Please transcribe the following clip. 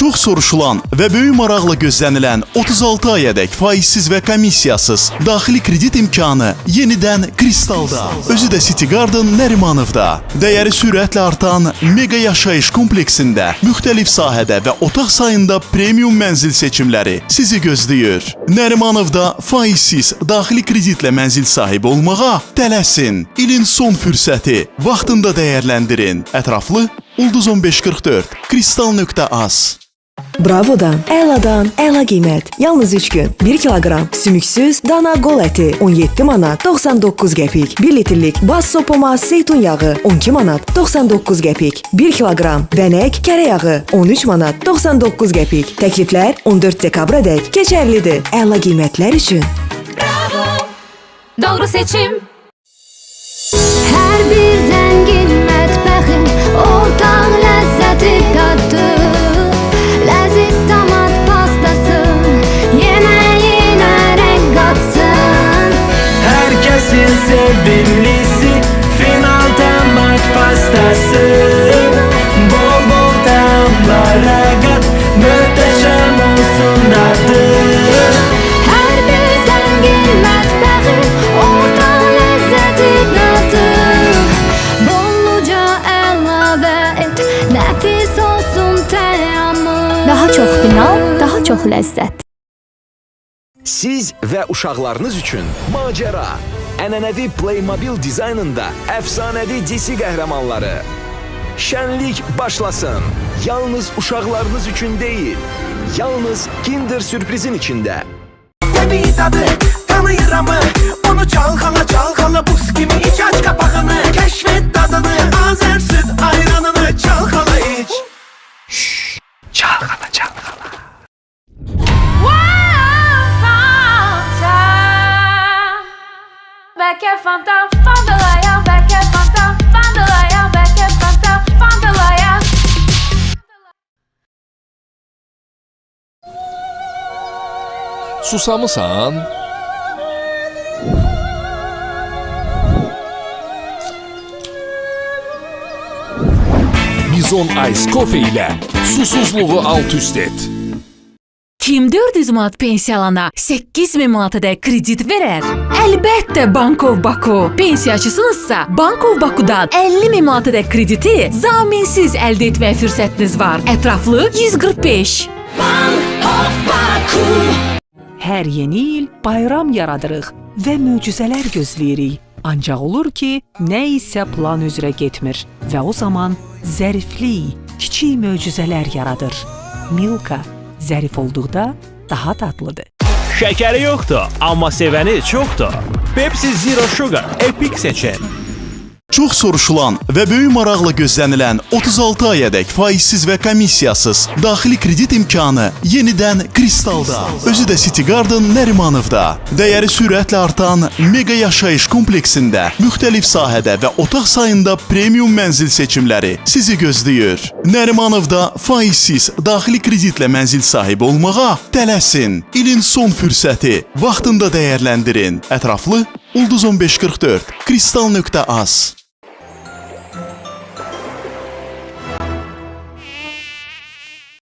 Çox soruşulan və böyük maraqla gözlənilən 36 ayədək faizsiz və komissiyasız daxili kredit imkanı yenidən Kristalda. Özü də City Garden Nərimanovda. Dəyəri sürətlə artan mega yaşayış kompleksində müxtəlif sahədə və otaq sayında premium mənzil seçimləri sizi gözləyir. Nərimanovda faizsiz daxili kreditlə mənzil sahibi olmağa tələsin. İlin son fürsəti. Vaxtında dəyərləndirin. Ətraflı Ulduz 1544 kristal.az. Bravodan, Əla'dan, Əla qiymət. Yalnız 3 gün. 1 kiloqram sümüksüz dana qol əti 17 manat 99 qəpik. 1 litrlik baz sopoma zeytun yağı 12 manat 99 qəpik. 1 kiloqram vənək kərə yağı 13 manat 99 qəpik. Təkliflər 14 dekabrədək keçərlidir. Əla qiymətlər üçün. Bravo! Doğru seçim. Hər bir zəngin mətbəxin ortaq ləzzəti tadı. Ləziz tomat pastası yeməyinə rəng qatsın. Hər kəsin sevimlisi final tomat pastası. Bol damlara qat, möhtəşəm olsun dadı. Hər bir zəngin mətbəxin ortaq ləzzəti tadı. Bolluca əlavə et, nəfis olsun təamı. Daha çox final, daha çox ləzzət. Siz və uşaqlarınız üçün macəra. Ənənəvi Playmobil dizaynında əfsanəvi DC qəhrəmanları. Şənlik başlasın. Yalnız uşaqlarınız üçün deyil, yalnız Kinder sürprizin içində. Təbii dadı tanıyıram, onu çalxala buz kimi iç, aç qapağını, kəşfət dadını, Azər süd ayranını çalxala iç. Çalxala. Back at Fanta, Fandalaya, back at Fanta, Fandalaya, back at Fanta, Fandalaya. Susamısan? Bizon Ice Coffee ilə susuzluğu alt üst et. Kim 400 manat pensiyalana 8000 manatadək kredit verər? Əlbəttə Bankov Baku. Pensiyaçısınızsa Bankov Bakudan 50.000 manatadək krediti zaminsiz əldə etmək fürsətiniz var. Ətraflı 145. Bankov Baku. Hər yeni il bayram yaradırıq və möcüzələr gözləyirik. Ancaq olur ki, nə isə plan üzrə getmir və o zaman zəriflik, kiçik möcüzələr yaradır. Milka zərif olduqda daha tatlıdır. Şəkəri yoxdur, amma sevəni çoxdur. Pepsi Zero Sugar Epic seçin. Çox soruşulan və böyük maraqla gözlənilən 36 ayədək faizsiz və komissiyasız daxili kredit imkanı yenidən Kristalda. Özü də City Garden Nərimanovda. Dəyəri sürətlə artan mega yaşayış kompleksində müxtəlif sahədə və otaq sayında premium mənzil seçimləri sizi gözləyir. Nərimanovda faizsiz daxili kreditlə mənzil sahibi olmağa tələsin. İlin son fürsəti. Vaxtında dəyərləndirin. Ətraflı Ulduz 1544 kristal.az.